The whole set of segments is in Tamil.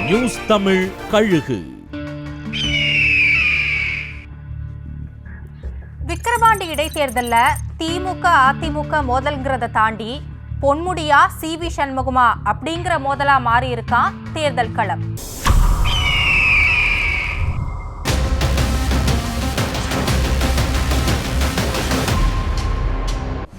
நியூஸ் தமிழ் கழுகு. விக்கிரவாண்டி இடைத்தேர்தல்ல திமுக அதிமுக மோதல்ங்கிறத தாண்டி பொன்முடியா சிவி சண்முகமா அப்படிங்கிற மோதலா மாறி இருக்கான் தேர்தல் களம்.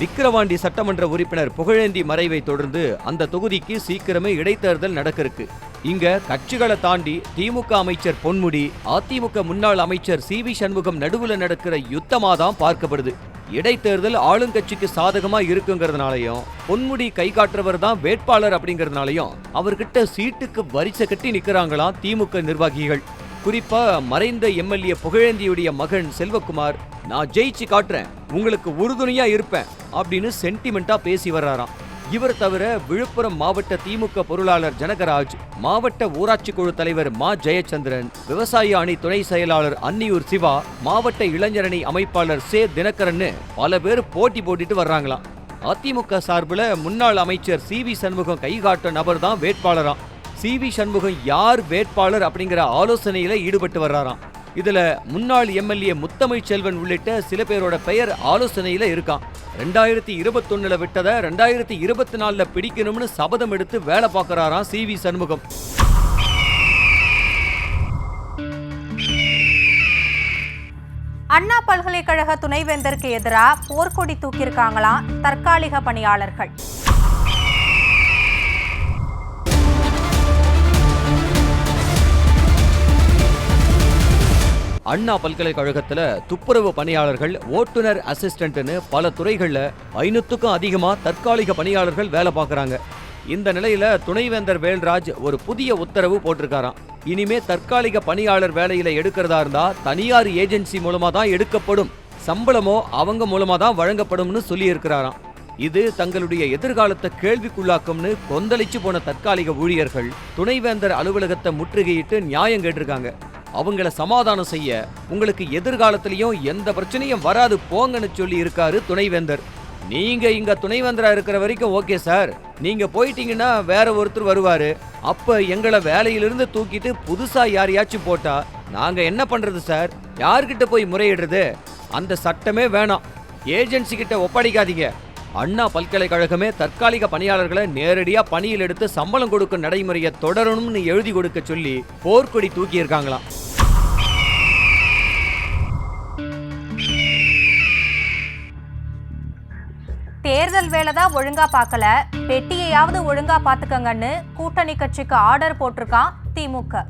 விக்கிரவாண்டி சட்டமன்ற உறுப்பினர் புகழேந்தி மறைவை தொடர்ந்து அந்த தொகுதிக்கு சீக்கிரமே இடைத்தேர்தல் நடக்க இருக்கு. இங்க கட்சிகளை தாண்டி திமுக அமைச்சர் பொன்முடி, அதிமுக முன்னாள் அமைச்சர் சிவி சண்முகம் நடுவுல நடக்கிற யுத்தமா தான் பார்க்கப்படுது. இடைத்தேர்தல் ஆளுங்கட்சிக்கு சாதகமா இருக்குங்கிறதுனாலையும் பொன்முடி கை காட்டுறவர் தான் வேட்பாளர் அப்படிங்கறதுனாலையும் அவர்கிட்ட சீட்டுக்கு வரிசை கட்டி நிக்கிறாங்களாம் திமுக நிர்வாகிகள். குறிப்பா மறைந்த எம்எல்ஏ புகழேந்தியுடைய மகன் செல்வகுமார், நான் ஜெயிச்சு காட்டுறேன், உங்களுக்கு உறுதுணையா இருப்பேன் அப்படின்னு சென்டிமெண்டா பேசி வர்றாராம். இவர் தவிர விழுப்புரம் மாவட்ட திமுக பொருளாளர் ஜனகராஜ், மாவட்ட ஊராட்சி குழு தலைவர் மா ஜெயச்சந்திரன், விவசாய அணி துணை செயலாளர் அன்னியூர் சிவா, மாவட்ட இளைஞரணி அமைப்பாளர் சே தினகரன் பல பேர் போட்டி போட்டுட்டு வர்றாங்களாம். அதிமுக சார்பில் முன்னாள் அமைச்சர் சிவி சண்முகம் கைகாட்ட நபர் தான் வேட்பாளராம். சிவி சண்முகம் யார் வேட்பாளர் அப்படிங்கிற ஆலோசனையில ஈடுபட்டு வர்றாராம். இதுல முன்னாள் எம்எல்ஏ முத்தமிழ் செல்வன் உள்ளிட்ட சில பேரோட பெயர் ஆலோசனையில இருக்கான். 2021 விட்டதை 2024 பிடிக்கணும்னு சபதம் எடுத்து வேலை பார்க்கறாராம் சிவி சண்முகம். அண்ணா பல்கலைக்கழக துணைவேந்தருக்கு எதிராக போர்க்கொடி தூக்கியிருக்காங்களாம் தற்காலிக பணியாளர்கள். அண்ணா பல்கலைக்கழகத்துல துப்புரவு பணியாளர்கள், ஓட்டுநர் அசிஸ்டன்ட்னு பல துறைகள்ல 500க்கும் அதிகமா தற்காலிக பணியாளர்கள் வேலை பார்க்கறாங்க. இந்த நிலையில துணைவேந்தர் வேல்ராஜ் ஒரு புதிய உத்தரவு போட்டிருக்காராம். இனிமே தற்காலிக பணியாளர் வேலையில எடுக்கிறதா இருந்தா தனியார் ஏஜென்சி மூலமா தான் எடுக்கப்படும், சம்பளமோ அவங்க மூலமா தான் வழங்கப்படும்னு சொல்லி இருக்கிறாராம். இது தங்களுடைய எதிர்காலத்தை கேள்விக்குள்ளாக்கும்னு கொந்தளிச்சு போன தற்காலிக ஊழியர்கள் துணைவேந்தர் அலுவலகத்தை முற்றுகையிட்டு நியாயம் கேட்டிருக்காங்க. அவங்கள சமாதானம் செய்ய உங்களுக்கு எதிர்காலத்திலையும் எந்த பிரச்சனையும் வராது போங்கன்னு சொல்லி இருக்காரு துணைவேந்தர். நீங்க இங்க துணைவேந்தரா இருக்கிற வரைக்கும் ஓகே சார், நீங்க போயிட்டீங்கன்னா வேற ஒருத்தர் வருவாரு, அப்ப எங்களை வேலையிலிருந்து தூக்கிட்டு புதுசா யாரையாச்சும் போட்டா நாங்க என்ன பண்றது சார், யார்கிட்ட போய் முறையிடுறது, அந்த சட்டமே வேணாம், ஏஜென்சி கிட்ட ஒப்படைக்காதீங்க. அண்ணா பல்கலைக்கழகமே தற்காலிக பணியாளர்களை நேரடியா பணியில் எடுத்து சம்பளம் கொடுக்கும் நடைமுறையை தொடரணும்னு எழுதி கொடுக்க சொல்லி போர்க்கொடி தூக்கி இருக்காங்களாம். தேர்தல் வேலைதான் ஒழுங்கா பார்க்கல, பெட்டியையாவது ஒழுங்கா பாத்துக்கங்கன்னு கூட்டணி கட்சிக்கு ஆர்டர் போட்டிருக்கான் திமுக.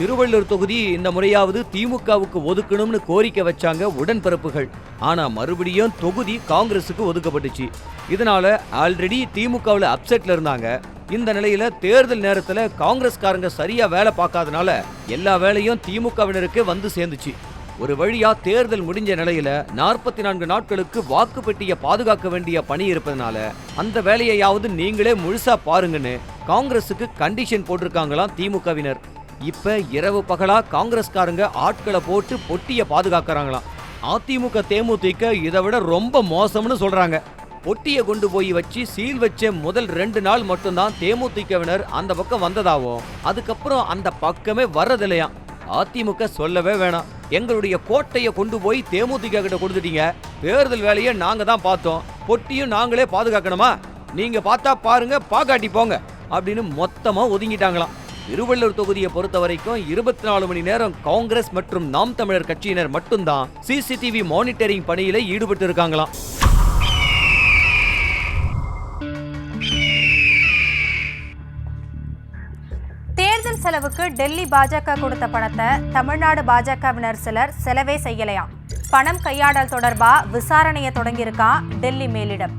திருவள்ளூர் தொகுதி இந்த முறையாவது திமுகவுக்கு ஒதுக்கணும்னு கோரிக்கை வச்சாங்க உடன்பிறப்புகள். ஆனா மறுபடியும் தொகுதி காங்கிரசுக்கு ஒதுக்கப்பட்டுச்சு. இதனால ஆல்ரெடி திமுகவில் அப்செட்ல இருந்தாங்க. இந்த நிலையில தேர்தல் நேரத்துல காங்கிரஸ்காரங்க சரியா வேலை பார்க்காதனால எல்லா வேலையும் திமுகவினருக்கு வந்து சேர்ந்துச்சு. ஒரு வழியா தேர்தல் முடிஞ்ச நிலையில 44 நாட்களுக்கு வாக்கு பெட்டியை பாதுகாக்க வேண்டிய பணி இருப்பதனால அந்த வேலையையாவது நீங்களே முழுசா பாருங்கன்னு காங்கிரசுக்கு கண்டிஷன் போட்டிருக்காங்களாம் திமுகவினர். இப்ப இரவு பகலா காங்கிரஸ்காரங்க ஆட்களை போட்டு பொட்டியை பாதுகாக்கிறாங்களாம். அதிமுக தேமுதிக இதை விட ரொம்ப மோசம்னு சொல்றாங்க. பொட்டியை கொண்டு போய் வச்சு சீல் வச்ச முதல் 2 நாள் மட்டும்தான் தேமுதிகவினர் அந்த பக்கம் வந்ததாவும், அதுக்கப்புறம் அந்த பக்கமே வர்றதில்லையா. அதிமுக சொல்லவே வேணாம், எங்களுடைய கோட்டையை கொண்டு போய் தேமுதிக கிட்ட கொடுத்துட்டீங்க, தேர்தல் வேலையை நாங்க தான் பார்த்தோம், பொட்டியும் நாங்களே பாதுகாக்கணுமா, நீங்க பார்த்தா பாருங்க, பாக்காட்டி போங்க அப்படின்னு மொத்தமா ஒதுங்கிட்டாங்களாம். திருவள்ளூர் தொகுதியை பொறுத்த வரைக்கும் 24 மணி நேரம் காங்கிரஸ் மற்றும் நாம் தமிழர் கட்சியினர் மட்டும்தான் சிசிடிவி மானிட்டரிங் பணியில ஈடுபட்டு இருக்காங்களாம். தேர்தல் செலவுக்கு டெல்லி பாஜக கொடுத்த பணத்தை தமிழ்நாடு பாஜகவினர் சிலர் செலவே செய்யலையாம். பணம் கையாடல் தொடர்பா விசாரணையை தொடங்கியிருக்கான் டெல்லி மேலிடம்.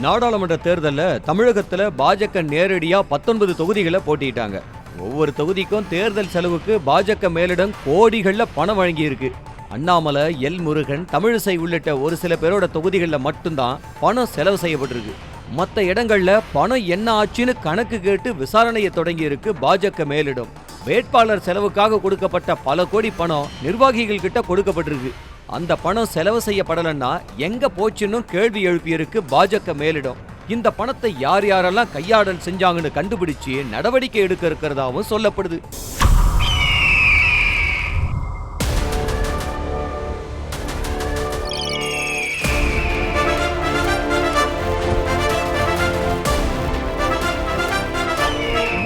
நாடாளுமன்ற தேர்தலில் தமிழகத்தில் பாஜக நேரடியா 19 தொகுதிகளை போட்டிட்டாங்க. ஒவ்வொரு தொகுதிக்கும் தேர்தல் செலவுக்கு பாஜக மேலிடம் கோடிகள்ல பணம் வழங்கியிருக்கு. அண்ணாமலை, எல் முருகன், தமிழிசை உள்ளிட்ட ஒரு சில பேரோட தொகுதிகளில் மட்டும்தான் பணம் செலவு செய்யப்பட்டிருக்கு. மற்ற இடங்கள்ல பணம் என்ன ஆச்சுன்னு கணக்கு கேட்டு விசாரணையை தொடங்கி இருக்கு பாஜக மேலிடம். வேட்பாளர் செலவுக்காக கொடுக்கப்பட்ட பல கோடி பணம் நிர்வாகிகள் கிட்ட கொடுக்கப்பட்டிருக்கு. அந்த பணம் செலவு செய்யப்படலன்னா எங்க போச்சுன்னு கேள்வி எழுப்பியிருக்கு பாஜக மேலிடம். இந்த பணத்தை யார் யாரெல்லாம் கையாடல் செஞ்சாங்கன்னு கண்டுபிடிச்சு நடவடிக்கை எடுக்க இருக்கிறதாவும் சொல்லப்படுது.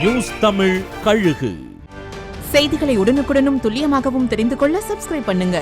நியூஸ் தமிழ் கழுகு செய்திகளை உடனுக்குடனும் துல்லியமாகவும் தெரிந்து கொள்ள சப்ஸ்கிரைப் பண்ணுங்க.